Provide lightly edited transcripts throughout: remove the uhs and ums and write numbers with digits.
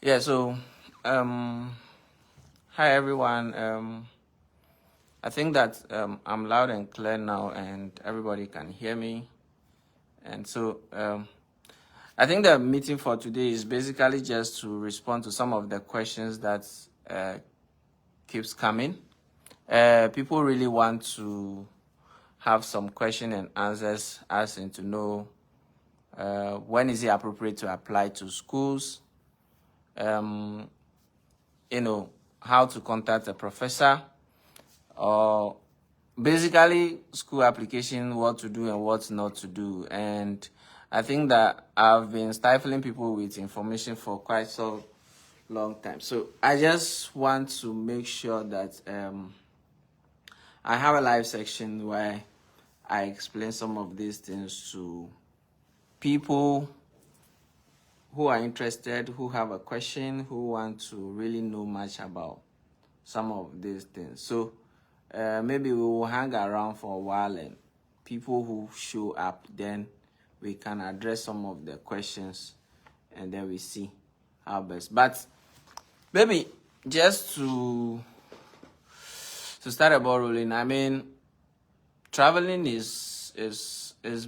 Yeah, so hi everyone. I think that I'm loud and clear now and everybody can hear me. And so I think the meeting for today is basically just to respond to some of the questions that keeps coming. People really want to have some question and answers, asking to know when is it appropriate to apply to schools, how to contact a professor, or basically school application, what to do and what not to do. And I think that I've been stifling people with information for quite so long time. So I just want to make sure that I have a live section where I explain some of these things to people who are interested, who have a question, who want to really know much about some of these things. So maybe we will hang around for a while, and people who show up, then we can address some of the questions, and then we see how best. But maybe just to start a ball rolling, I mean, traveling is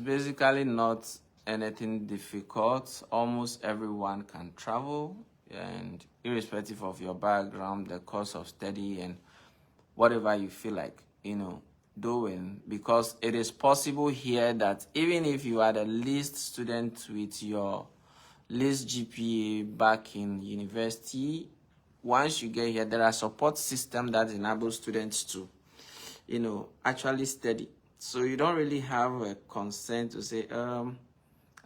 basically not anything difficult. Almost everyone can travel, and irrespective of your background, the course of study, and whatever you feel like doing, because it is possible here that even if you are the least student with your least GPA back in university, once you get here, there are support systems that enable students to actually study. So you don't really have a concern to say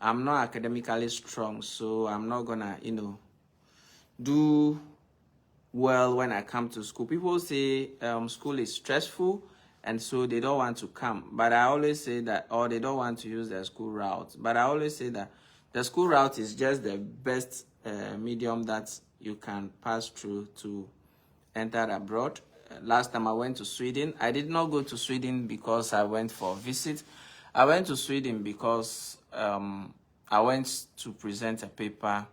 I'm not academically strong, so I'm not gonna do well when I come to school. People say school is stressful, and so they don't want to come. But I always say that, or they don't want to use the school route. But I always say that the school route is just the best medium that you can pass through to enter abroad. Last time I went to Sweden, I did not go to Sweden because I went for a visit. I went to Sweden because I went to present a paper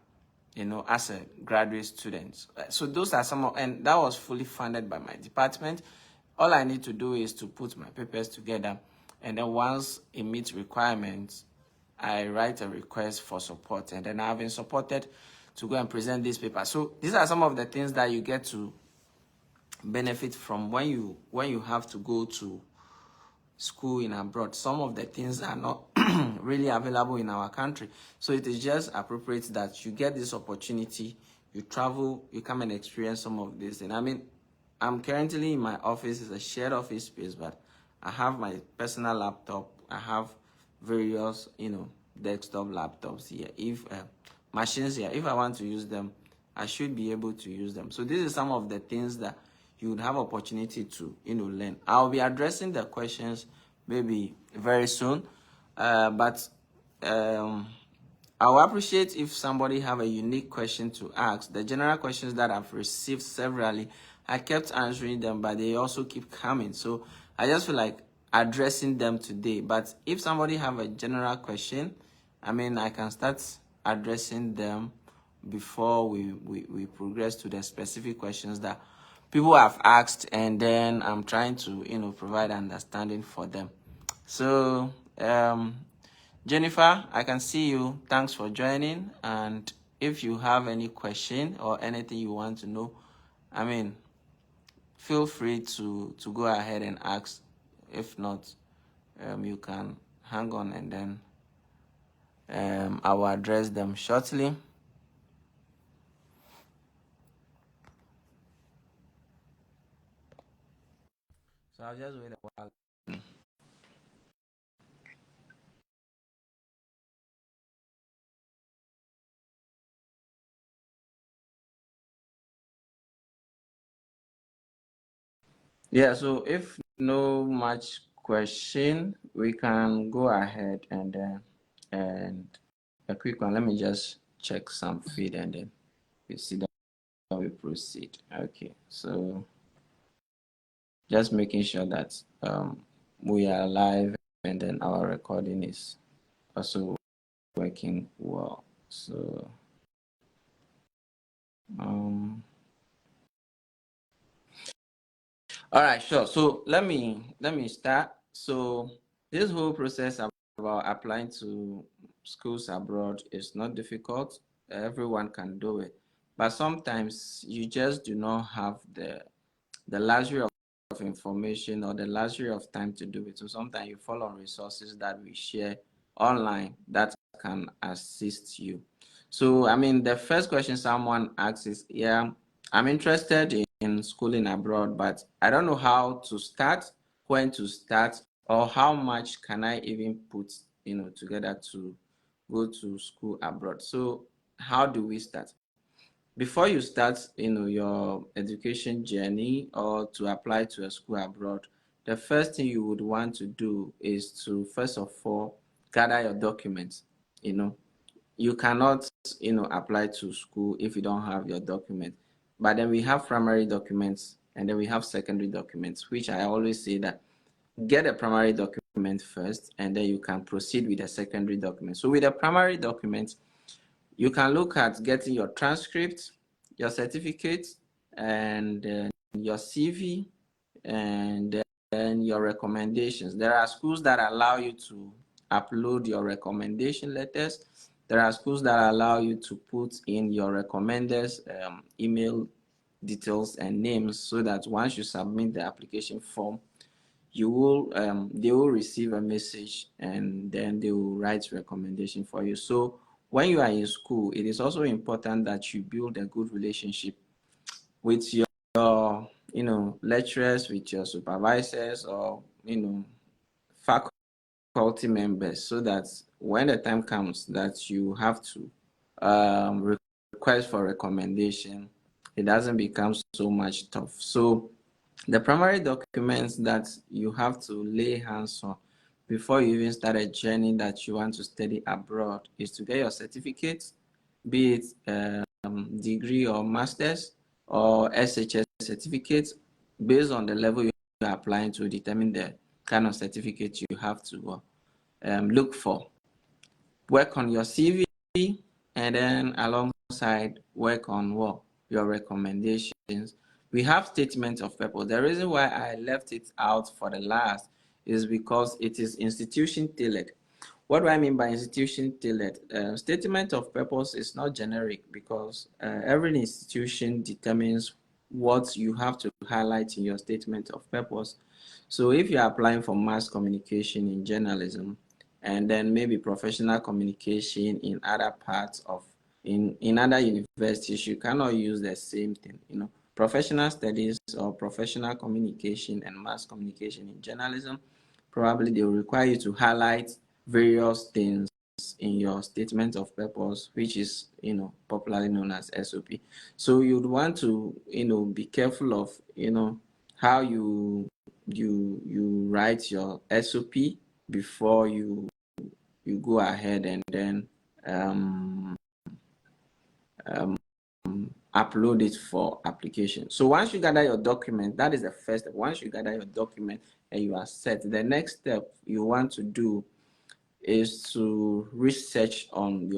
as a graduate student. So those are some of, and that was fully funded by my department. All I need to do is to put my papers together, and then once it meets requirements, I write a request for support, and then I've been supported to go and present this paper. So these are some of the things that you get to benefit from when you have to go to school in abroad. Some of the things are not really available in our country, so it is just appropriate that you get this opportunity, you travel, you come and experience some of this. And I mean, I'm currently in my office. It's a shared office space, but I have my personal laptop, I have various desktop laptops here, if machines here. If I want to use them, I should be able to use them. So this is some of the things that you would have opportunity to learn. I'll be addressing the questions maybe very soon, but I'll appreciate if somebody have a unique question to ask. The general questions that I've received severally, I kept answering them, but they also keep coming. So I just feel like addressing them today. But if somebody have a general question, I mean, I can start addressing them before we progress to the specific questions that people have asked, and then I'm trying to provide understanding for them. So Jennifer, I can see you. Thanks for joining. And if you have any question or anything you want to know, I mean, feel free to go ahead and ask. If not, you can hang on, and then I will address them shortly. So I'll just wait a while. Yeah, so if no much question, we can go ahead and a quick one. Let me just check some feed, and then we see that we proceed. Okay, so just making sure that we are live, and then our recording is also working well. So Um, all right, sure. So let me start. So this whole process about applying to schools abroad is not difficult. Everyone can do it, but sometimes you just do not have the luxury of information or the luxury of time to do it. So sometimes you fall on resources that we share online that can assist you. So, I mean, the first question someone asks is, yeah, I'm interested in schooling abroad, but I don't know how to start, when to start, or how much can I even put, together to go to school abroad. So, how do we start? Before you start, your education journey or to apply to a school abroad, the first thing you would want to do is to first of all gather your documents. You cannot, apply to school if you don't have your document. But then we have primary documents and then we have secondary documents, which I always say that get a primary document first and then you can proceed with a secondary document. So with a primary document, you can look at getting your transcript, your certificate, and your CV, and then your recommendations. There are schools that allow you to upload your recommendation letters. There are schools that allow you to put in your recommenders email details and names, so that once you submit the application form, they will receive a message and then they will write recommendation for you. So when you are in school, it is also important that you build a good relationship with your lecturers, with your supervisors, or faculty members, so that when the time comes that you have to request for recommendation, it doesn't become so much tough. So the primary documents that you have to lay hands on before you even start a journey that you want to study abroad is to get your certificate, be it degree or master's or SHS certificate, based on the level you are applying to determine the kind of certificate you have to look for. Work on your CV, and then alongside work on what? Your recommendations. We have statement of purpose. The reason why I left it out for the last is because it is institution tailored. What do I mean by institution tailored? Statement of purpose is not generic, because every institution determines what you have to highlight in your statement of purpose. So if you're applying for mass communication in journalism, and then maybe professional communication in other parts of in other universities, you cannot use the same thing. Professional studies or professional communication and mass communication in journalism, probably they will require you to highlight various things in your statement of purpose, which is popularly known as SOP. So you'd want to be careful of how you write your SOP before you go ahead and then upload it for application. So once you gather your document, that is the first step. Once you gather your document and you are set, the next step you want to do is to research on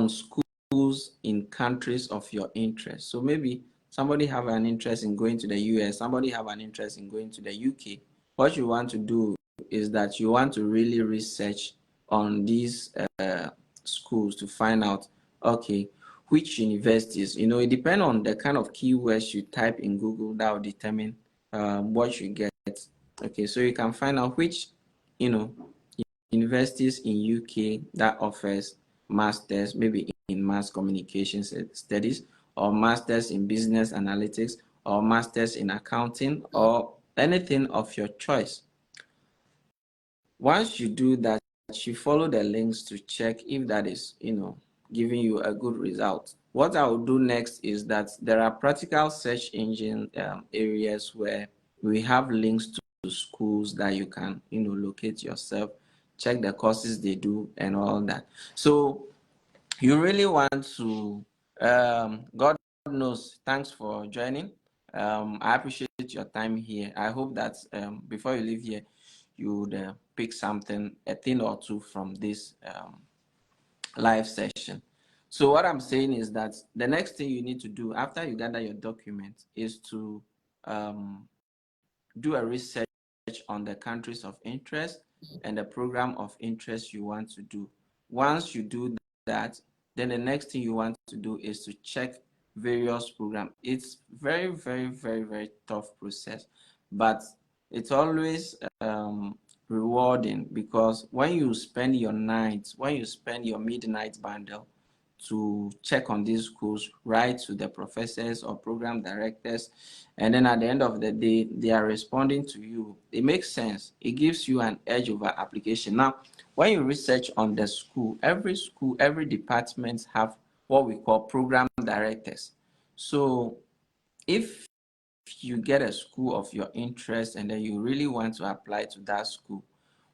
schools in countries of your interest. So maybe somebody have an interest in going to the US, somebody have an interest in going to the UK. What you want to do is that you want to really research on these schools to find out, okay, which universities. It depends on the kind of keywords you type in Google that will determine what you get. Okay, so you can find out which universities in UK that offers masters, maybe in mass communication studies, or masters in business analytics, or masters in accounting, or anything of your choice. Once you do that, you follow the links to check if that is giving you a good result. What I will do next is that there are practical search engine areas where we have links to schools that you can locate yourself, check the courses they do and all that. So you really want to God knows, thanks for joining. I appreciate your time here. I hope that before you leave here, you would pick something, a thing or two from this live session. So what I'm saying is that the next thing you need to do after you gather your document is to do a research on the countries of interest and the program of interest you want to do. Once you do that, then the next thing you want to do is to check various programs. It's very, very, very, very tough process, but it's always rewarding, because when you spend your nights, when you spend your midnight bundle to check on these schools, write to the professors or program directors, and then at the end of the day, they are responding to you. It makes sense. It gives you an edge over application. Now, when you research on the school, every department have what we call program directors. So if you get a school of your interest and then you really want to apply to that school,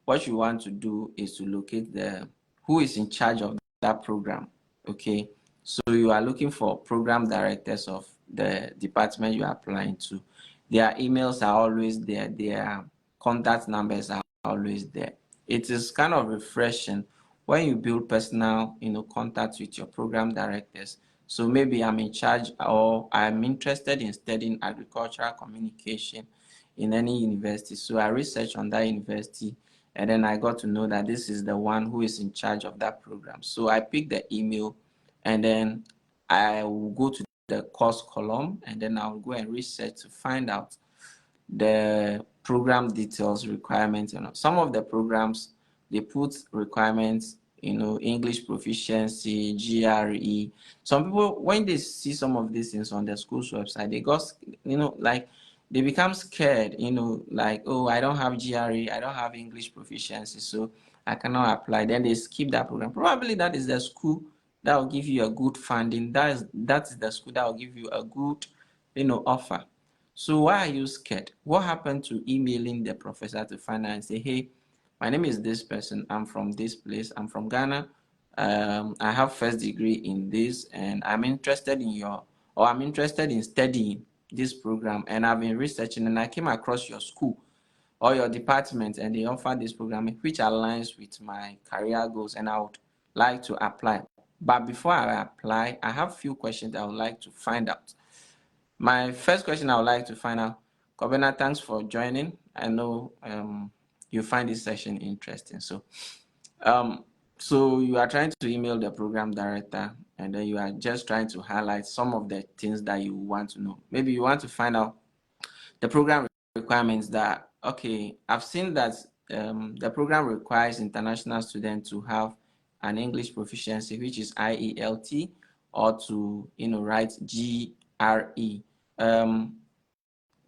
what you want to do is to locate the who is in charge of that program. Okay, so you are looking for program directors of the department you are applying to. Their emails are always there, their contact numbers are always there. It is kind of refreshing when you build personal contact with your program directors. So maybe I'm in charge, or I'm interested in studying agricultural communication in any university. So I research on that university, and then I got to know that this is the one who is in charge of that program. So I pick the email, and then I will go to the course column, and then I'll go and research to find out the program details, requirements. Some of the programs, they put requirements, English proficiency, GRE. Some people, when they see some of these things on the school's website, they got, like, they become scared, like, oh, I don't have GRE, I don't have English proficiency, so I cannot apply. Then they skip that program. Probably that is the school that will give you a good funding. That's the school that will give you a good, offer. So why are you scared? What happened to emailing the professor to find out and say, hey, my name is this person, I'm from this place, I'm from Ghana, I have first degree in this, and I'm interested in studying this program, and I've been researching, and I came across your school or your department, and they offer this program which aligns with my career goals, and I would like to apply. But before I apply, I have a few questions I would like to find out. My first question I would like to find out, Kobena, thanks for joining. I know you find this session interesting. So you are trying to email the program director, and then you are just trying to highlight some of the things that you want to know. Maybe you want to find out the program requirements that, okay, I've seen that the program requires international students to have an English proficiency, which is IELT, or to, write GRE.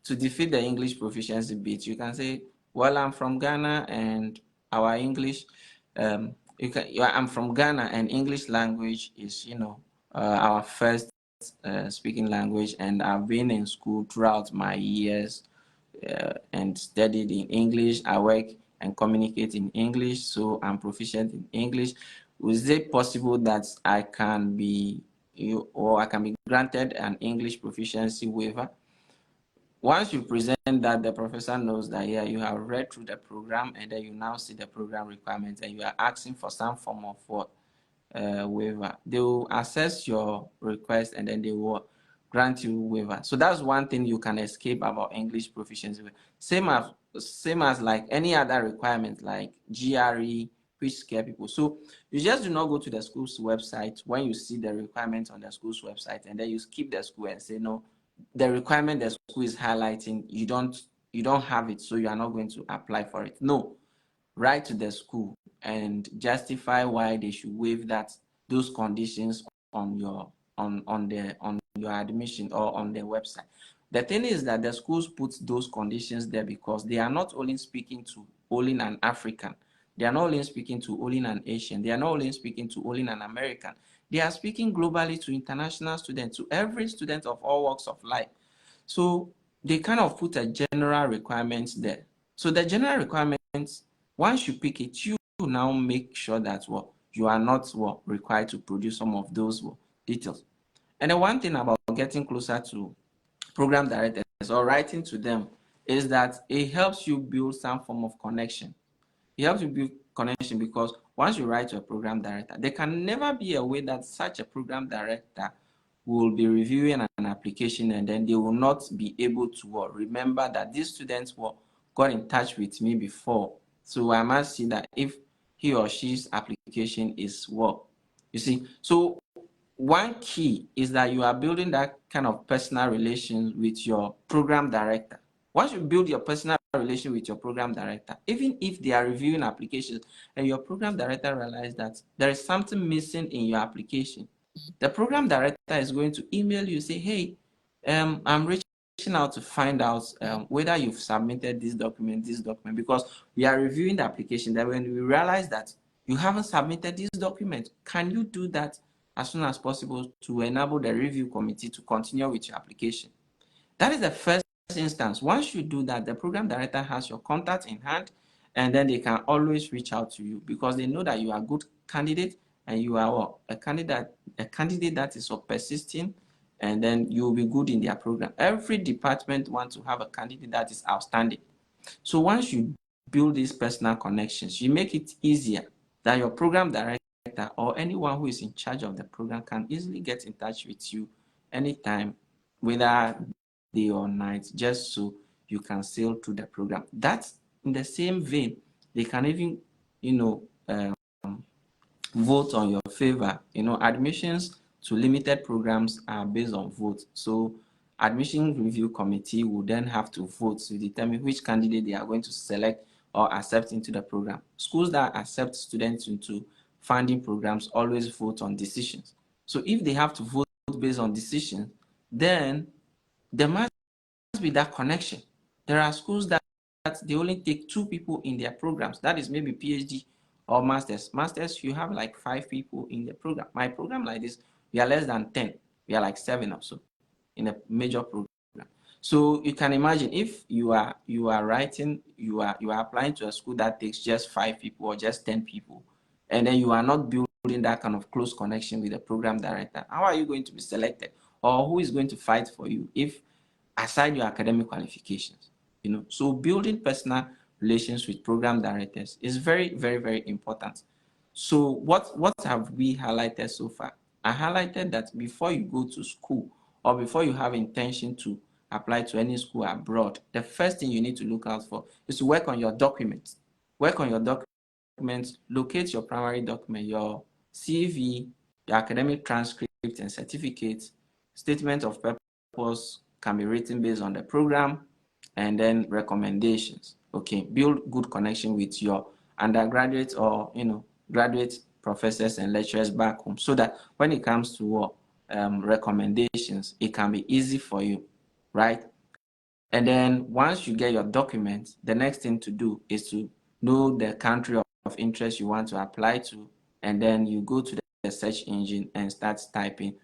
To defeat the English proficiency bit, you can say, well, I'm from Ghana, and our English, I'm from Ghana, and English language is, our first speaking language, and I've been in school throughout my years and studied in English. I work and communicate in English, so I'm proficient in English. Is it possible that I can be granted an English proficiency waiver? Once you present that, the professor knows that, yeah, you have read through the program, and then you now see the program requirements, and you are asking for some form of what waiver. They will assess your request, and then they will grant you waiver. So that's one thing you can escape about English proficiency. Same as like any other requirement like GRE, which scare people. So you just do not go to the school's website when you see the requirements on the school's website, and then you skip the school and say, no, the requirement the school is highlighting, you don't have it, so you are not going to apply for it. No, write to the school and justify why they should waive those conditions on your admission or on their website. The thing is that the schools put those conditions there because they are not only speaking to only an African, they are not only speaking to only an Asian, they are not only speaking to only an American. They are speaking globally to international students, to every student of all walks of life. So they kind of put a general requirements there. So the general requirements, once you pick it, you now make sure that you are not required to produce some of those details. And the one thing about getting closer to program directors or writing to them is that it helps you build some form of connection. It helps you build connection, because once you write to a program director, there can never be a way that such a program director will be reviewing an application and then they will not be able to remember that these students got in touch with me before. So I must see that if he or she's application is you see. So one key is that you are building that kind of personal relations with your program director. Once you build your personal relation with your program director, even if they are reviewing applications and your program director realizes that there is something missing in your application, the program director is going to email you, say, hey, I'm reaching out to find out whether you've submitted this document, because we are reviewing the application. That when we realize that you haven't submitted this document, can you do that as soon as possible to enable the review committee to continue with your application? That is the first instance. Once you do that, the program director has your contact in hand, and then they can always reach out to you because they know that you are a good candidate and you are a candidate that is persisting, and then you will be good in their program. Every department wants to have a candidate that is outstanding. So once you build these personal connections, you make it easier that your program director or anyone who is in charge of the program can easily get in touch with you anytime, whether day or night, just so you can sail through the program. That's in the same vein. They can even, vote on your favor. Admissions to limited programs are based on votes. So admission review committee will then have to vote to determine which candidate they are going to select or accept into the program. Schools that accept students into funding programs always vote on decisions. So if they have to vote based on decisions, then there must be that connection. There are schools that they only take 2 people in their programs. That is maybe PhD or masters. Masters, you have like 5 people in the program. My program like this, we are less than 10. We are like 7 or so in a major program. So you can imagine if you are applying to a school that takes just 5 people or just 10 people, and then you are not building that kind of close connection with the program director, how are you going to be selected? Or who is going to fight for you if aside your academic qualifications? So building personal relations with program directors is very, very, very important. So what have we highlighted so far? I highlighted that before you go to school or before you have intention to apply to any school abroad, the first thing you need to look out for is to work on your documents. Work on your documents, locate your primary document, your CV, your academic transcript and certificates, statement of purpose can be written based on the program, and then recommendations. Okay, build good connection with your undergraduate or graduate professors and lecturers back home, so that when it comes to recommendations, it can be easy for you, right? And then once you get your documents, the next thing to do is to know the country of interest you want to apply to, and then you go to the search engine and start typing,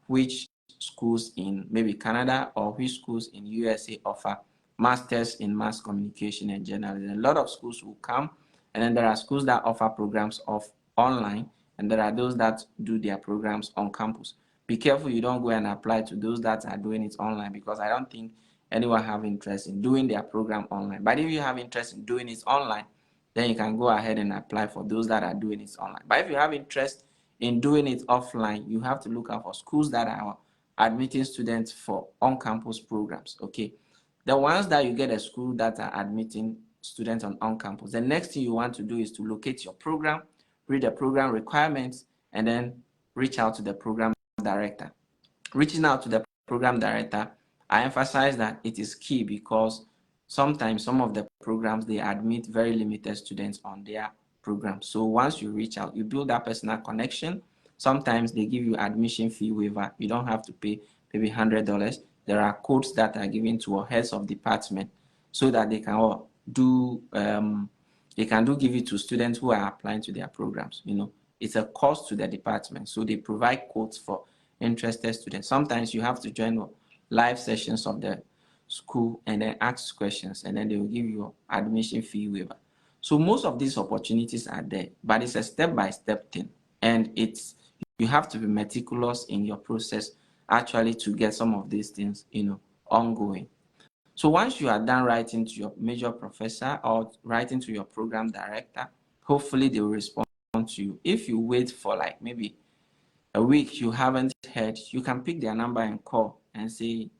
which schools in maybe Canada or which schools in USA offer masters in mass communication and journalism. A lot of schools will come, and then there are schools that offer programs of online, and there are those that do their programs on campus. Be careful you don't go and apply to those that are doing it online, because I don't think anyone have interest in doing their program online. But if you have interest in doing it online, then you can go ahead and apply for those that are doing it online. But if you have interest in doing it offline, you have to look out for schools that are admitting students for on-campus programs. Okay, the ones that you get a school that are admitting students on campus, the next thing you want to do is to locate your program, read the program requirements, and then reach out to the program director. Reaching out to the program director, I emphasize that it is key, because sometimes some of the programs, they admit very limited students on their program. So once you reach out, you build that personal connection. Sometimes they give you admission fee waiver. You don't have to pay maybe $100. There are codes that are given to heads of department so that they can give it to students who are applying to their programs. It's a cost to the department, so they provide codes for interested students. Sometimes you have to join live sessions of the school and then ask questions, and then they will give you admission fee waiver. So most of these opportunities are there, but it's a step-by-step thing, and you have to be meticulous in your process actually to get some of these things ongoing. So once you are done writing to your major professor or writing to your program director, hopefully they will respond to you. If you wait for like maybe a week you haven't heard, you can pick their number and call and say,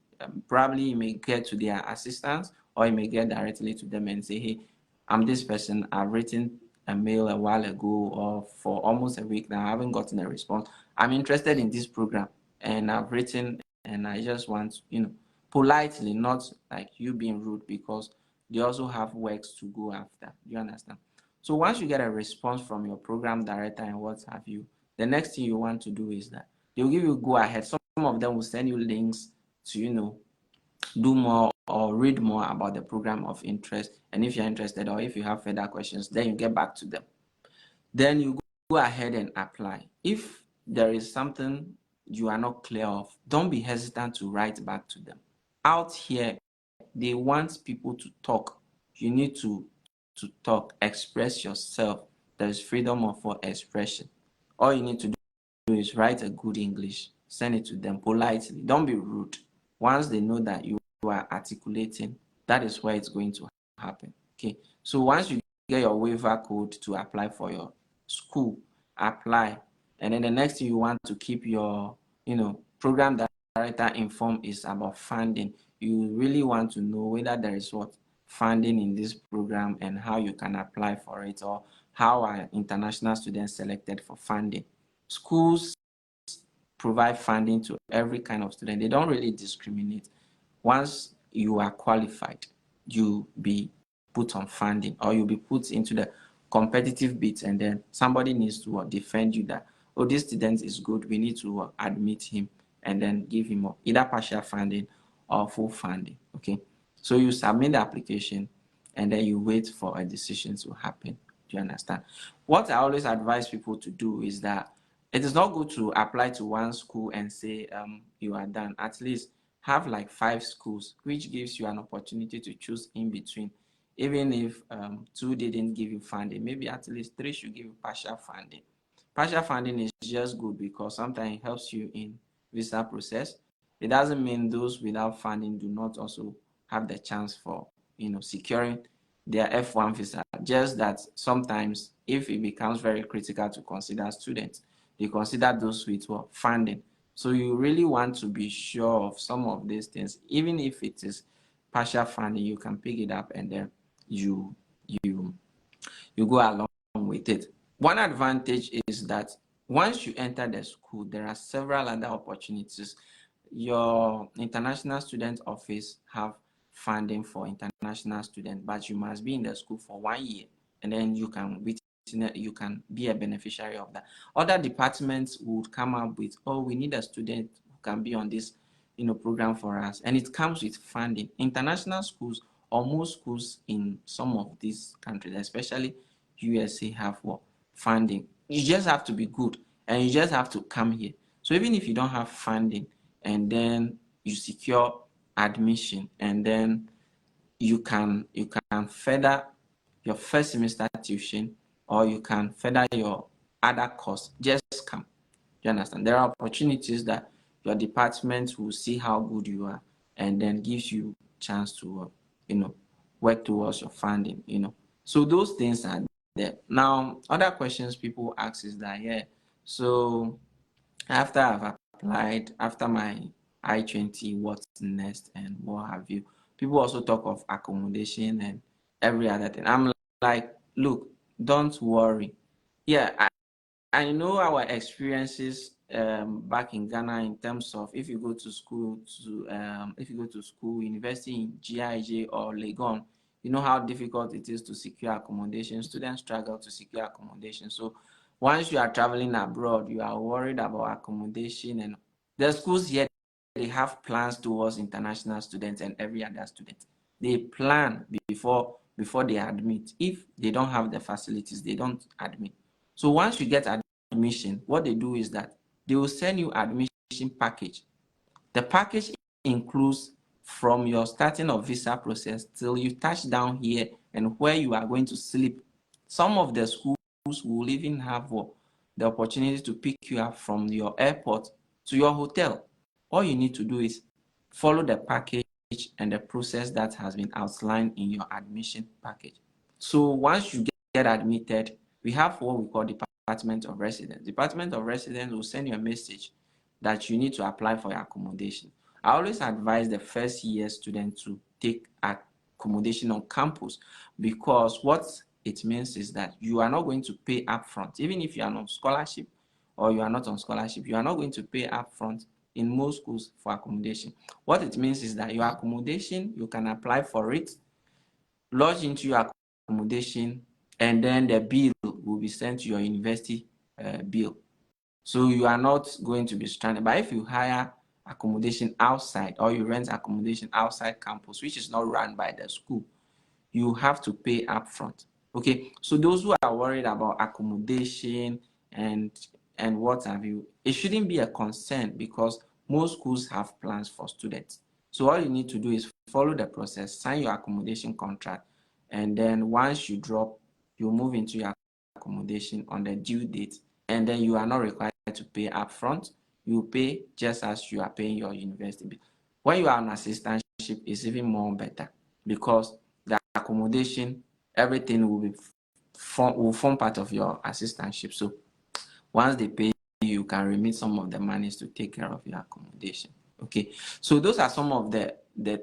probably you may get to their assistants, or you may get directly to them and say, hey, I'm this person, I've written a mail a while ago or for almost a week now, I haven't gotten a response. I'm interested in this program and I've written, and I just want, politely, not like you being rude, because they also have works to go after. You understand? So once you get a response from your program director and what have you, the next thing you want to do is that they'll give you go ahead. Some of them will send you links to, do more or read more about the program of interest. And if you're interested, or if you have further questions, then you get back to them. Then you go ahead and apply. If there is something you are not clear of, don't be hesitant to write back to them. Out here, they want people to talk. You need to talk, express yourself. There's freedom of expression. All you need to do is write a good English, send it to them politely. Don't be rude. Once they know that you are articulating, that is where it's going to happen. Okay. So once you get your waiver code to apply for your school, apply. And then the next thing you want to keep your, program director informed is about funding. You really want to know whether there is funding in this program and how you can apply for it, or how are international students selected for funding. Schools provide funding to every kind of student. They don't really discriminate. Once you are qualified, you'll be put on funding, or you'll be put into the competitive bits, and then somebody needs to defend you that, oh, this student is good, we need to admit him, and then give him either partial funding or full funding. Okay, so you submit the application and then you wait for a decision to happen. Do you understand? What I always advise people to do is that it is not good to apply to one school and say you are done. At least have like 5 schools, which gives you an opportunity to choose in between. Even if 2 didn't give you funding, maybe at least 3 should give you partial funding. Partial funding is just good because sometimes it helps you in visa process. It doesn't mean those without funding do not also have the chance for securing their F1 visa. Just that sometimes if it becomes very critical to consider students, they consider those with funding. So you really want to be sure of some of these things. Even if it is partial funding, you can pick it up and then you go along with it. One advantage is that once you enter the school, there are several other opportunities. Your international student office have funding for international students, but you must be in the school for 1 year, and then you can be a beneficiary of that. Other departments would come up with, oh, we need a student who can be on this program for us, and it comes with funding. International schools, or most schools in some of these countries, especially USA, have funding. You just have to be good, and you just have to come here. So even if you don't have funding, and then you secure admission, and then you can further your first semester tuition, or you can further your other course, just come. You understand? There are opportunities that your department will see how good you are, and then gives you chance to work towards your funding. So those things are there. Now, other questions people ask is that, so after I've applied, after my I-20, what's next and what have you? People also talk of accommodation and every other thing. I'm like, look, don't worry. Yeah, I know our experiences back in Ghana in terms of if you go to school, university in GIJ or Legon, you know how difficult it is to secure accommodation. Students struggle to secure accommodation. So once you are traveling abroad, you are worried about accommodation, and the schools here, they have plans towards international students and every other student. They plan before they admit. If they don't have the facilities, they don't admit. So once you get admission, what they do is that they will send you admission package. The package includes from your starting of visa process till you touch down here and where you are going to sleep. Some of the schools will even have the opportunity to pick you up from your airport to your hotel. All you need to do is follow the package and the process that has been outlined in your admission package. So once you get admitted, we have what we call Department of Residence. Department of Residence will send you a message that you need to apply for your accommodation. I always advise the first year student to take accommodation on campus, because what it means is that you are not going to pay upfront. Even if you are on scholarship or you are not on scholarship, you are not going to pay upfront in most schools for accommodation. What it means is that your accommodation, you can apply for it, lodge into your accommodation, and then the bill will be sent to your university bill. So you are not going to be stranded. But if you hire accommodation outside, or you rent accommodation outside campus, which is not run by the school, you have to pay upfront. Okay, so those who are worried about accommodation and what have you, it shouldn't be a concern, because most schools have plans for students. So all you need to do is follow the process, sign your accommodation contract, and then once you drop, you move into your accommodation on the due date, and then you are not required to pay upfront. You pay just as you are paying your university bill. When you are on assistantship, it's even more better, because the accommodation, everything will form part of your assistantship. So once they pay you, can remit some of the monies to take care of your accommodation. Okay, so those are some of the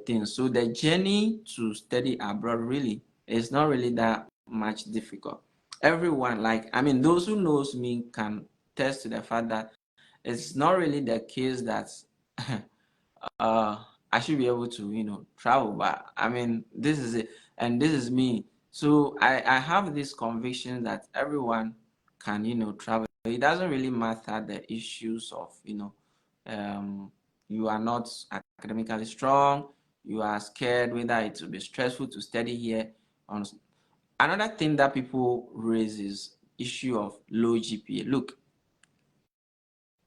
things. So the journey to study abroad really is not really that much difficult. Everyone, those who knows me can test to the fact that it's not really the case that I should be able to, travel. But this is it, and this is me. So I have this conviction that everyone can, travel. It doesn't really matter the issues of, you are not academically strong, you are scared whether it will be stressful to study here. Another thing that people raise is issue of low GPA. Look,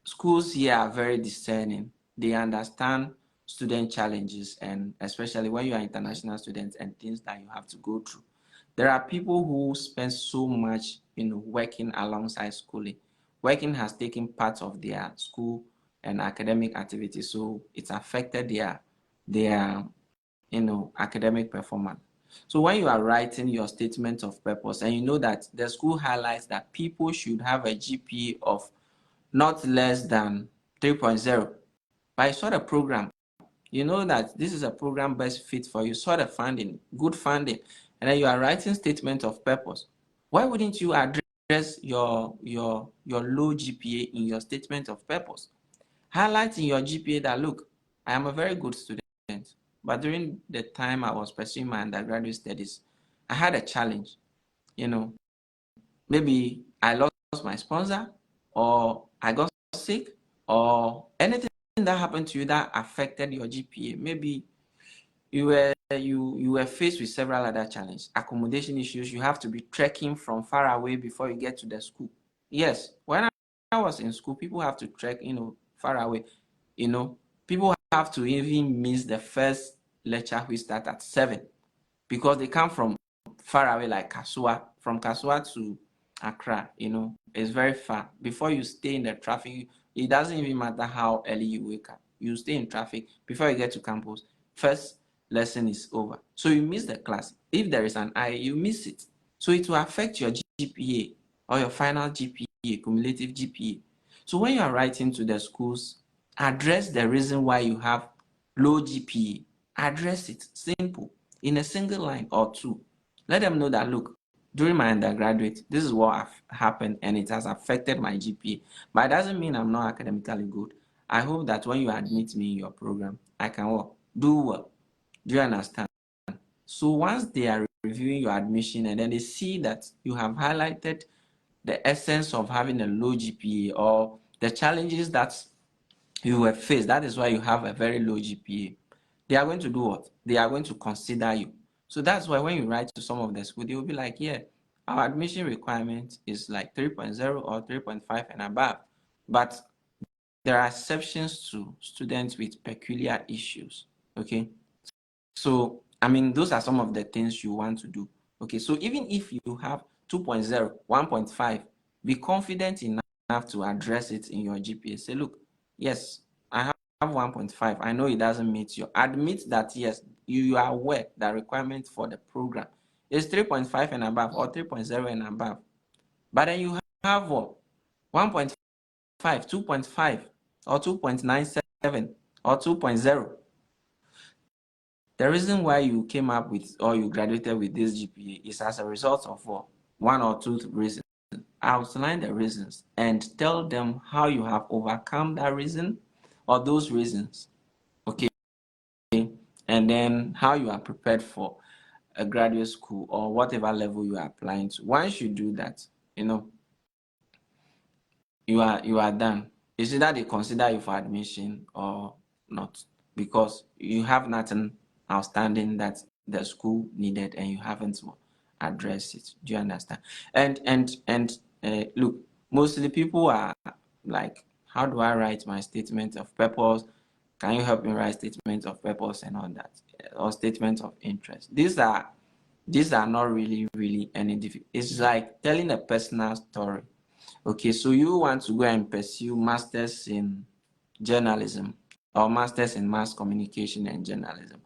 schools here are very discerning. They understand student challenges, and especially when you are international students and things that you have to go through. There are people who spend so much, working alongside schooling. Working has taken part of their school and academic activities, so it's affected their academic performance. So when you are writing your statement of purpose, and you know that the school highlights that people should have a GPA of not less than 3.0, but I saw the program, you know that this is a program best fit for you, saw the funding, good funding, and then you are writing statement of purpose. Why wouldn't you address your low GPA in your statement of purpose? Highlighting your GPA that, look, I am a very good student, but during the time I was pursuing my undergraduate studies, I had a challenge. Maybe I lost my sponsor, or I got sick, or anything that happened to you that affected your GPA. Maybe you were faced with several other challenges, accommodation issues. You have to be trekking from far away before you get to the school. Yes, when I was in school, people have to trek, far away. People have to even miss the first lecture, which start at 7, because they come from far away, like Kasua. From Kasua to Accra, it's very far. Before you stay in the traffic, it doesn't even matter how early you wake up. You stay in traffic before you get to campus. First lesson is over. So you miss the class. If there is an I, you miss it. So it will affect your GPA or your final GPA, cumulative GPA. So when you are writing to the schools, address the reason why you have low GPA. Address it. Simple. In a single line or two. Let them know that, look, during my undergraduate, this is what happened, and it has affected my GPA. But it doesn't mean I'm not academically good. I hope that when you admit me in your program, I can do well. Do you understand? So once they are reviewing your admission, and then they see that you have highlighted the essence of having a low GPA, or the challenges that you have faced, that is why you have a very low GPA, they are going to do what? They are going to consider you. So that's why when you write to some of the school, they will be like, yeah, our admission requirement is like 3.0 or 3.5 and above. But there are exceptions to students with peculiar issues. Okay. So, those are some of the things you want to do. Okay. So even if you have 2.0, 1.5, be confident enough to address it in your GPA. Say, look, yes, I have 1.5. I know it doesn't meet you. Admit that, yes, you are aware that requirement for the program is 3.5 and above, or 3.0 and above. But then you have what? 1.5, 2.5, or 2.97, or 2.0. The reason why you came up with or you graduated with this GPA is as a result of what? One or two reasons. Outline the reasons and tell them how you have overcome that reason or those reasons. Okay. And then how you are prepared for a graduate school or whatever level you are applying to. Once you do that, you are done. It's either they consider you for admission or not, because you have nothing outstanding that the school needed and you haven't addressed it. Do you understand? And look, mostly people are like, how do I write my statement of purpose? Can you help me write statement of purpose and all that, or statement of interest? These are not really any difficult. It's like telling a personal story. Okay, so you want to go and pursue masters in journalism or masters in mass communication and journalism.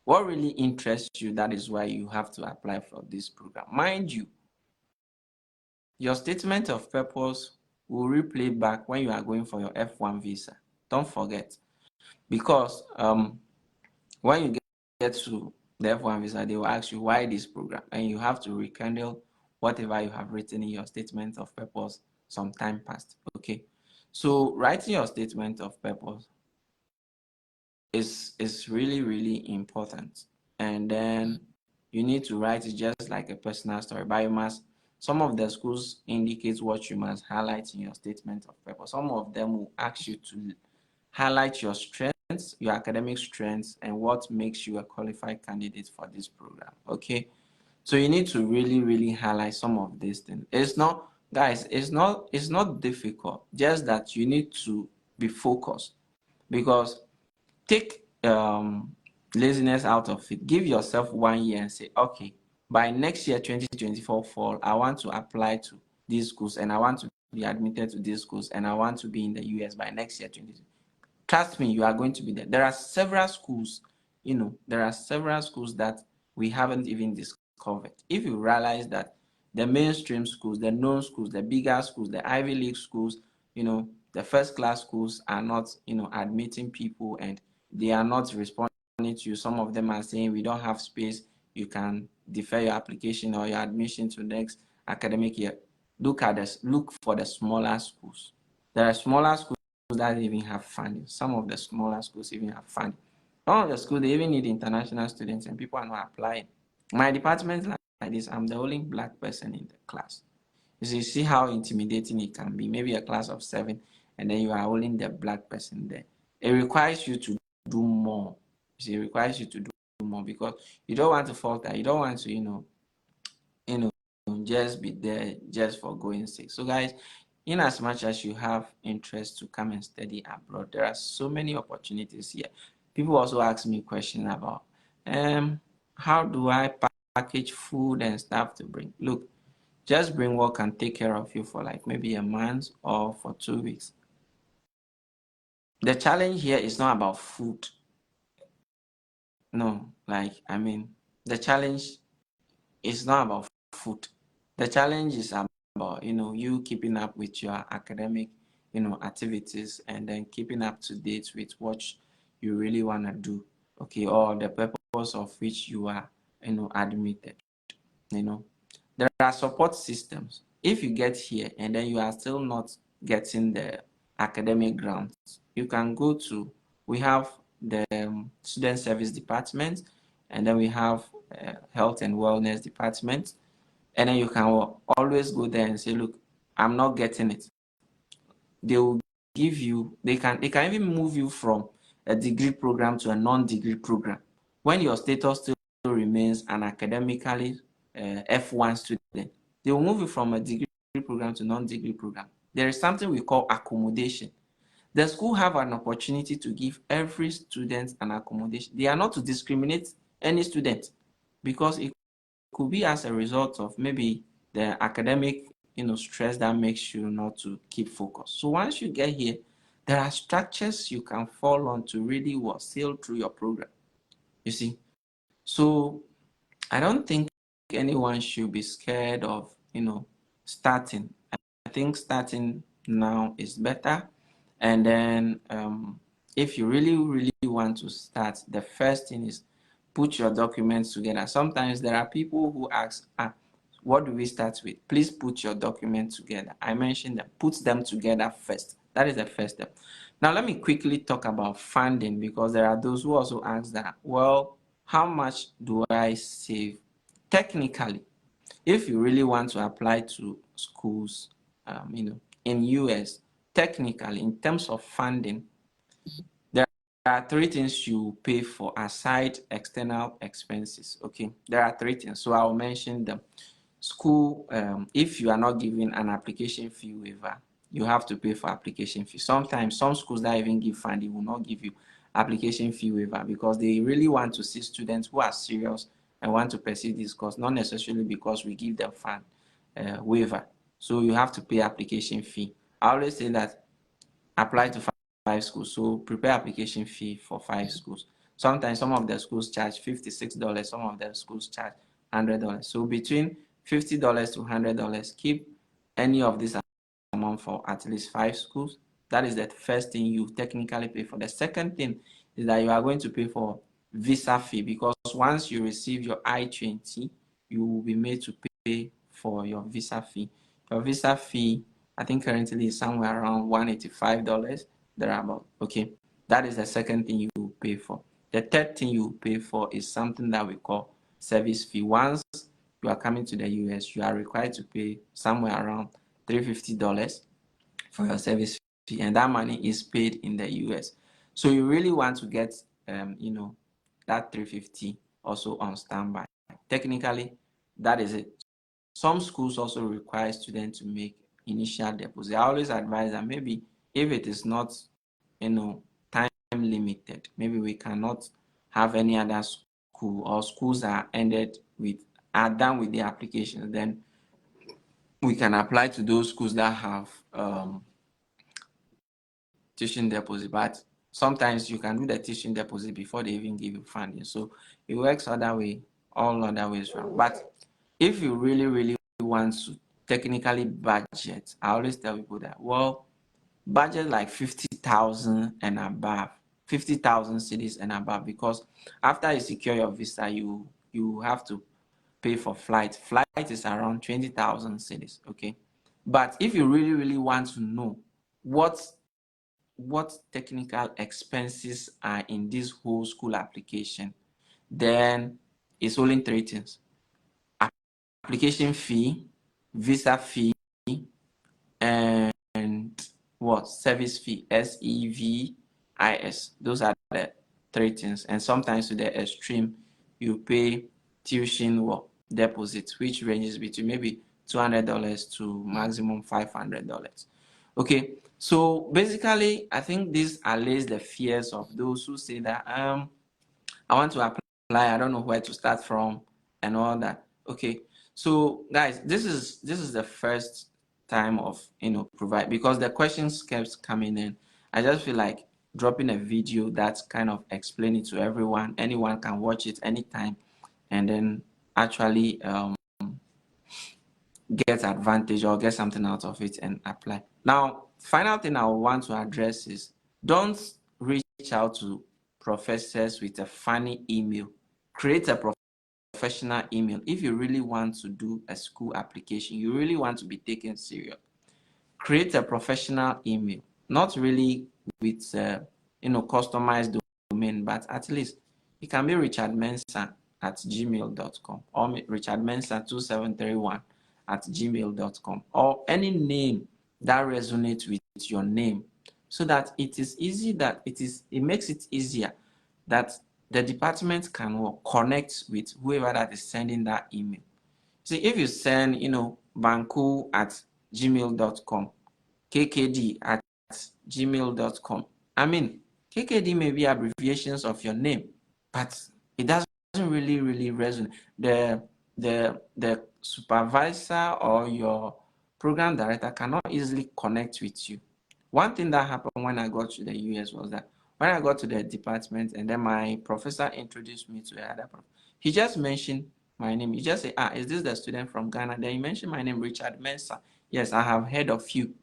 What really interests you, that is why you have to apply for this program. Mind you, your statement of purpose will replay back when you are going for your F1 visa. Don't forget, because when you get to the F1 visa, they will ask you why this program, and you have to rekindle whatever you have written in your statement of purpose some time past. Okay, so writing your statement of purpose is really important, and then you need to write it just like a personal story. But you must, some of the schools indicate what you must highlight in your statement of purpose. Some of them will ask you to highlight your strengths, your academic strengths, and what makes you a qualified candidate for this program. Okay, so you need to really highlight some of these things. It's not, guys, it's not difficult, just that you need to be focused. Because take laziness out of it. Give yourself 1 year and say, okay, by next year 2024 fall, I want to apply to these schools and I want to be admitted to these schools and I want to be in the US by next year 2024. Trust me, you are going to be there. There are several schools, that we haven't even discovered. If you realize that the mainstream schools, the known schools, the bigger schools, the Ivy League schools, the first class schools are not, admitting people, and they are not responding to you. Some of them are saying, we don't have space, you can defer your application or your admission to next academic year. Look for the smaller schools. There are smaller schools that even have funding. Some of the smaller schools even have funding. Some of the schools, they even need international students and people are not applying. My department like this, I'm the only black person in the class. You see how intimidating it can be. Maybe a class of 7 and then you are only the black person there. It requires you to do more. It requires you to do more because you don't want to falter. You don't want to, just be there just for going sake. So guys, in as much as you have interest to come and study abroad, there are so many opportunities here. People also ask me questions about how do I package food and stuff to bring. Look, just bring what can take care of you for like maybe a month or for 2 weeks. The challenge here is not about food. No, the challenge is not about food. The challenge is about, you keeping up with your academic, activities, and then keeping up to date with what you really want to do, okay, or the purpose of which you are, admitted. There are support systems. If you get here and then you are still not getting the academic grants, you can go to, we have the student service department, and then we have health and wellness department, and then you can always go there and say, look, I'm not getting it. They will give you, they can even move you from a degree program to a non-degree program when your status still remains an academically F1 student. They will move you from a degree program to non-degree program. There is something we call accommodation. The school have an opportunity to give every student an accommodation. They are not to discriminate any student, because it could be as a result of maybe the academic stress that makes you not to keep focus. So once you get here, there are structures you can fall on to really sail through your program, you see. So I don't think anyone should be scared of starting. I think starting now is better. And then if you really want to start, the first thing is put your documents together. Sometimes there are people who ask, what do we start with? Please put your documents together. I mentioned that put them together first. That is the first step. Now let me quickly talk about funding, because there are those who also ask that, well, how much do I save? Technically, if you really want to apply to schools, in US, technically, in terms of funding, there are three things you pay for aside external expenses. Okay, there are three things. So I'll mention them. School, if you are not given an application fee waiver, you have to pay for application fee. Sometimes some schools that even give funding will not give you application fee waiver, because they really want to see students who are serious and want to pursue this course, not necessarily because we give them fund waiver. So you have to pay application fee. I always say that apply to five schools, so prepare application fee for 5 schools. Sometimes some of the schools charge $56, some of the schools charge $100. So between $50 to $100, keep any of this amount for at least 5 schools. That is the first thing you technically pay for. The second thing is that you are going to pay for visa fee, because once you receive your I-20, you will be made to pay for your visa fee. Your visa fee, I think currently is somewhere around $185 thereabout. Okay, that is the second thing you will pay for. The third thing you will pay for is something that we call service fee. Once you are coming to the US, you are required to pay somewhere around $350 for your service fee, and that money is paid in the US. So you really want to get that $350 also on standby. Technically, that is it. Some schools also require students to make initial deposit. I always advise that maybe if it is not time limited, maybe we cannot have any other school, or schools are done with the application, then we can apply to those schools that have tuition deposit. But sometimes you can do the tuition deposit before they even give you funding. So it works all other ways around. But if you really want to technically budget, I always tell people that, well, budget like 50,000 and above, 50,000 cedis and above, because after you secure your visa, you have to pay for flight. Flight is around 20,000 cedis. Okay, but if you really want to know what technical expenses are in this whole school application, then it's only three things: application fee, visa fee, and what? Service fee, SEVIS. Those are the three things. And sometimes to the extreme, you pay tuition deposit, which ranges between maybe $200 to maximum $500. Okay, so basically, I think this allays the fears of those who say that I want to apply, I don't know where to start from and all that. Okay, so guys, this is the first time of provide, because the questions kept coming in. I just feel like dropping a video that's kind of explaining to everyone. Anyone can watch it anytime and then actually get advantage or get something out of it and apply. Now, final thing I want to address is, don't reach out to professors with a funny email. Create a professional email. If you really want to do a school application, you really want to be taken serious, create a professional email, not really with customized domain, but at least it can be richardmensah@gmail.com or richardmensah2731@gmail.com, or any name that resonates with your name, so that it is easy, that it makes it easier that the department can connect with whoever that is sending that email. See, if you send banku@gmail.com, kkd@gmail.com, I mean, kkd may be abbreviations of your name, but it doesn't really resonate. The supervisor or your program director cannot easily connect with you. One thing that happened when I got to the US was that when I got to the department and then my professor introduced me to the other professor, he just mentioned my name. You just say, is this the student from Ghana? Then you mention my name, Richard Mensah. Yes, I have heard of you.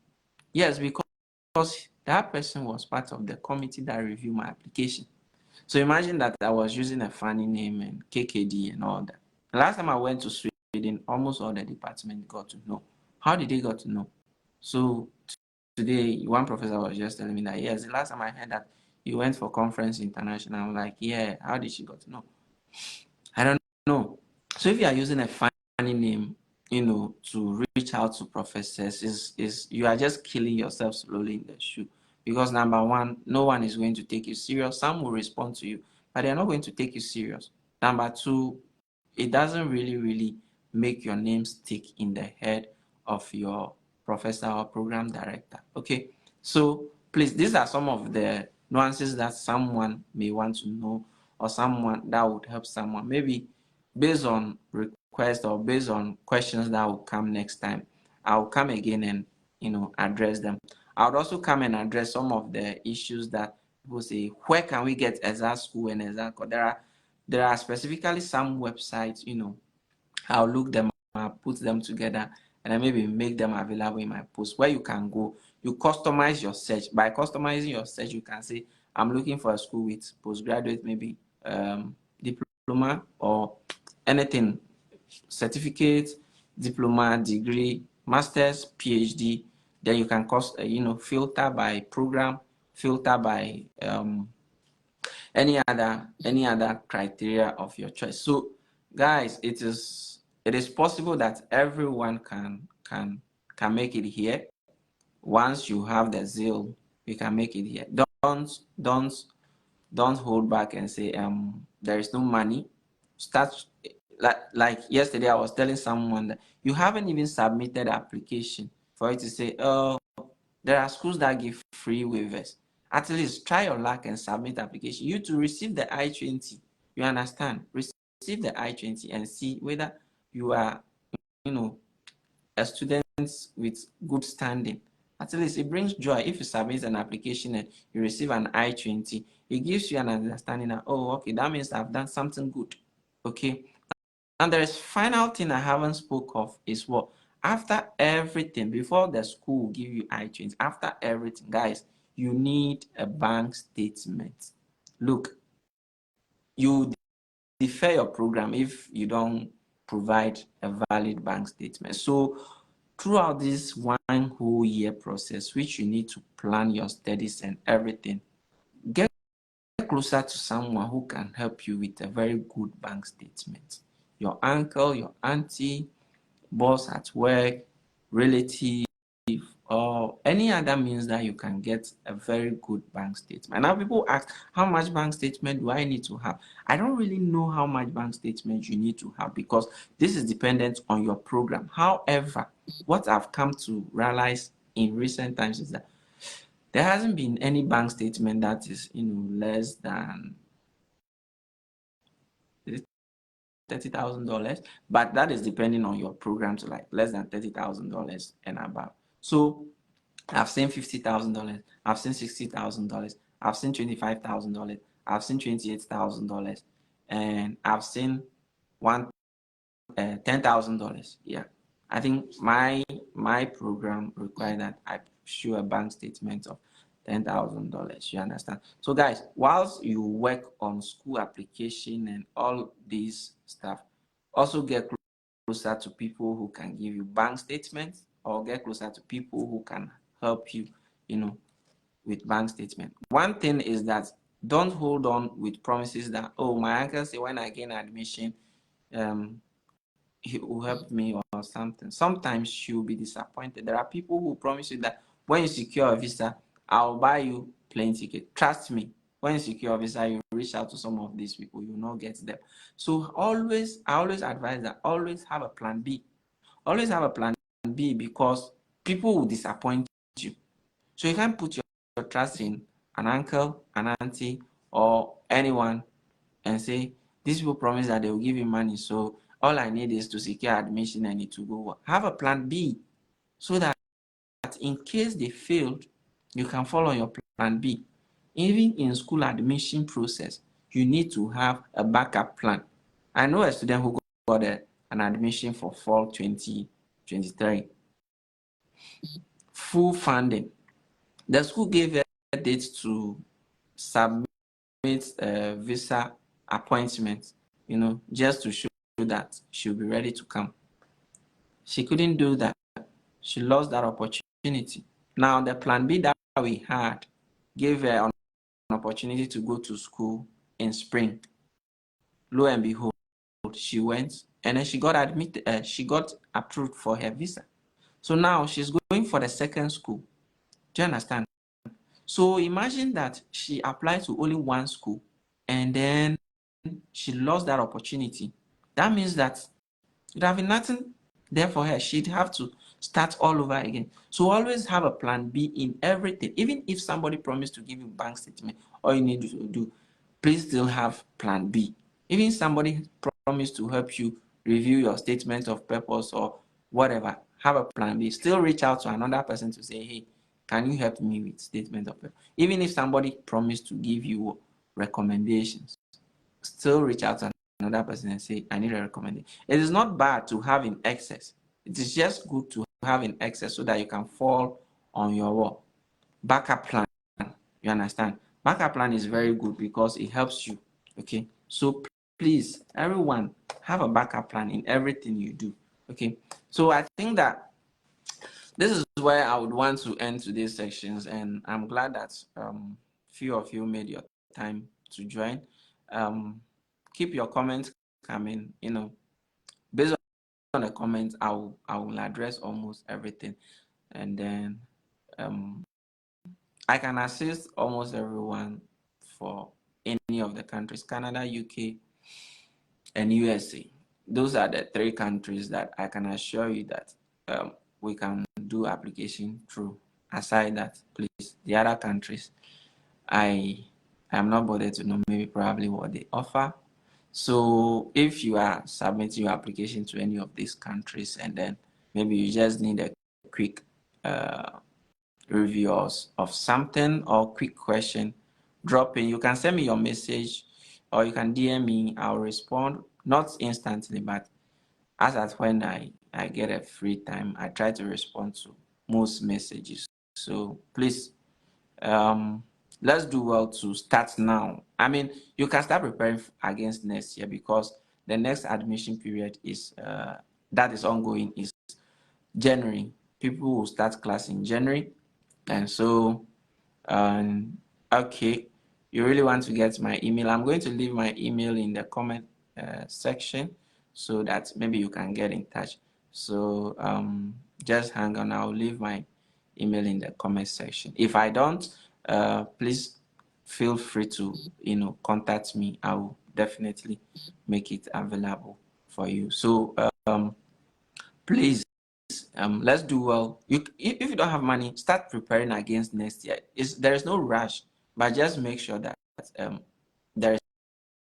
Yes, because that person was part of the committee that reviewed my application. So imagine that I was using a funny name and KKD and all that. The last time I went to Sweden, almost all the department got to know. How did they got to know? So today, one professor was just telling me that, yes, the last time I heard that you went for conference international. I'm like, yeah, how did she got to know? I don't know. So if you are using a funny name, to reach out to professors, is you are just killing yourself slowly in the shoe. Because number one, no one is going to take you serious. Some will respond to you, but they're not going to take you serious. Number two, it doesn't really make your name stick in the head of your professor or program director. Okay, so please, these are some of the nuances that someone may want to know, or someone that would help someone, maybe based on request or based on questions that will come next time. I'll come again and address them. I would also come and address some of the issues that people say, where can we get exact school and exact? There are specifically some websites, I'll look them up, put them together, and then maybe make them available in my post where you can go. You customize your search. By customizing your search, you can say, I'm looking for a school with postgraduate, maybe diploma or anything, certificate, diploma, degree, master's, PhD. Then you can filter by program, filter by any other criteria of your choice. So guys, it is possible that everyone can make it here. Once you have the zeal, you can make it here. Don't hold back and say there is no money. Start like yesterday I was telling someone that you haven't even submitted application for it to say, oh, there are schools that give free waivers. At least try your luck and submit application. You to receive the I-20, you understand? Receive the I-20 and see whether you are, a student with good standing. At least it brings joy if you submit an application and you receive an I-20. It gives you an understanding that, oh, okay, that means I've done something good. Okay. And there is final thing I haven't spoke of is what? After everything, before the school will give you I-20, after everything, guys, you need a bank statement. Look, you defer your program if you don't provide a valid bank statement. So throughout this 1 whole year process, which you need to plan your studies and everything, get closer to someone who can help you with a very good bank statement. Your uncle, your auntie, boss at work, relative, or any other means that you can get a very good bank statement. Now people ask, how much bank statement do I need to have? I don't really know how much bank statement you need to have because this is dependent on your program. However, what I've come to realize in recent times is that there hasn't been any bank statement that is less than $30,000, but that is depending on your program, to like less than $30,000 and above. So I've seen $50,000, I've seen $60,000, I've seen $25,000, I've seen $28,000, and I've seen $10,000. Yeah, I think my program required that I show a bank statement of $10,000. You understand? So guys, whilst you work on school application and all these stuff, also get closer to people who can give you bank statements, or get closer to people who can help you, with bank statement. One thing is that don't hold on with promises that, oh, my uncle say when I gain admission, he will help me or something. Sometimes she'll be disappointed. There are people who promise you that when you secure a visa, I'll buy you plane ticket. Trust me, when you secure a visa, you reach out to some of these people, you will not get them. So I always advise that always have a plan B. Always have a plan B, because people will disappoint you. So you can't put your trust in an uncle, an auntie, or anyone and say, these people promise that they will give you money, so all I need is to secure admission and it will go well. Have a plan B, so that in case they failed, you can follow your plan B. Even in school admission process, you need to have a backup plan. I know a student who got an admission for fall 2023. Full funding. The school gave her a date to submit visa appointment, just to show that she'll be ready to come. She couldn't do that. She lost that opportunity. Now, the plan B that we had gave her an opportunity to go to school in spring. Lo and behold, she went and then she got admitted. She got approved for her visa. So now she's going for the second school. Do you understand? So imagine that she applied to only one school and then she lost that opportunity. That means that it would have been nothing there for her. She'd have to start all over again. So always have a plan B in everything. Even if somebody promised to give you bank statement, all you need to do, please still have plan B. Even somebody promised to help you review your statement of purpose or whatever, have a plan B. Still reach out to another person to say, hey, can you help me with statement of purpose? Even if somebody promised to give you recommendations, still reach out to another person and say, I need a recommendation. It is not bad to have in excess. It is just good to have in excess so that you can fall on your backup plan. You understand? Backup plan is very good because it helps you. Okay. So please, everyone, have a backup plan in everything you do. Okay. So I think that this is where I would want to end today's sections, and I'm glad that few of you made your time to join. Keep your comments coming. Based on the comments, I will address almost everything, and then I can assist almost everyone for any of the countries: Canada, UK, and USA. Those are the three countries that I can assure you that we can do application through. Aside that, please, the other countries, I am not bothered to know maybe probably what they offer. So if you are submitting your application to any of these countries and then maybe you just need a quick review of something or quick question, drop in. You can send me your message or you can DM me. I'll respond, not instantly, but as at when I get a free time, I try to respond to most messages. So please, let's do well to start now. I mean, you can start preparing against next year because the next admission period is that is ongoing is January. People will start class in January, and so okay, you really want to get my email. I'm going to leave my email in the comment section so that maybe you can get in touch. So just hang on, I'll leave my email in the comment section. If I don't, please feel free to contact me. I will definitely make it available for you. So please, let's do well. If you don't have money, start preparing against next year. There is no rush, but just make sure that there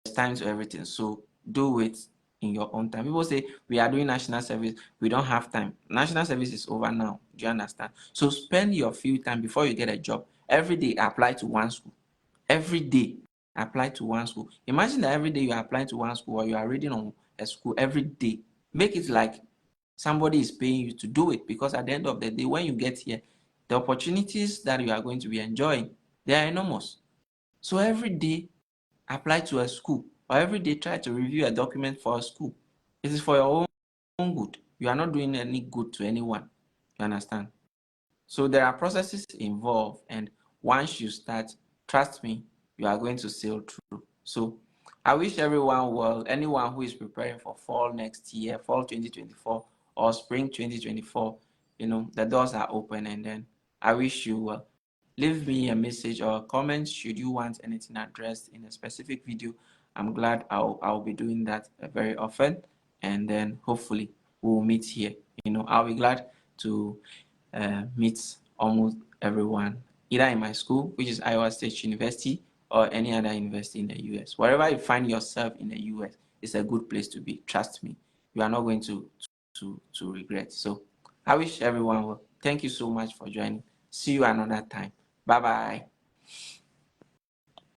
is time to everything. So do it in your own time. People say we are doing national service, we don't have time. National service is over now. Do you understand? So spend your few time before you get a job. Every day apply to one school. Every day apply to one school. Imagine that every day you are applying to one school or you are reading on a school every day. Make it like somebody is paying you to do it, because at the end of the day, when you get here, the opportunities that you are going to be enjoying, they are enormous. So every day apply to a school, or every day try to review a document for a school. It is for your own good. You are not doing any good to anyone. You understand? So there are processes involved, and once you start, trust me, you are going to sail through. So I wish everyone well. Anyone who is preparing for fall next year, fall 2024 or spring 2024, the doors are open, and then I wish you well. Leave me a message or a comment should you want anything addressed in a specific video. I'm glad I'll be doing that very often, and then hopefully we'll meet here. I'll be glad to meet almost everyone, either in my school, which is Iowa State University, or any other university in the US. Wherever you find yourself in the US, it's a good place to be. Trust me, you are not going to regret. So I wish everyone well. Thank you so much for joining. See you another time. Bye bye.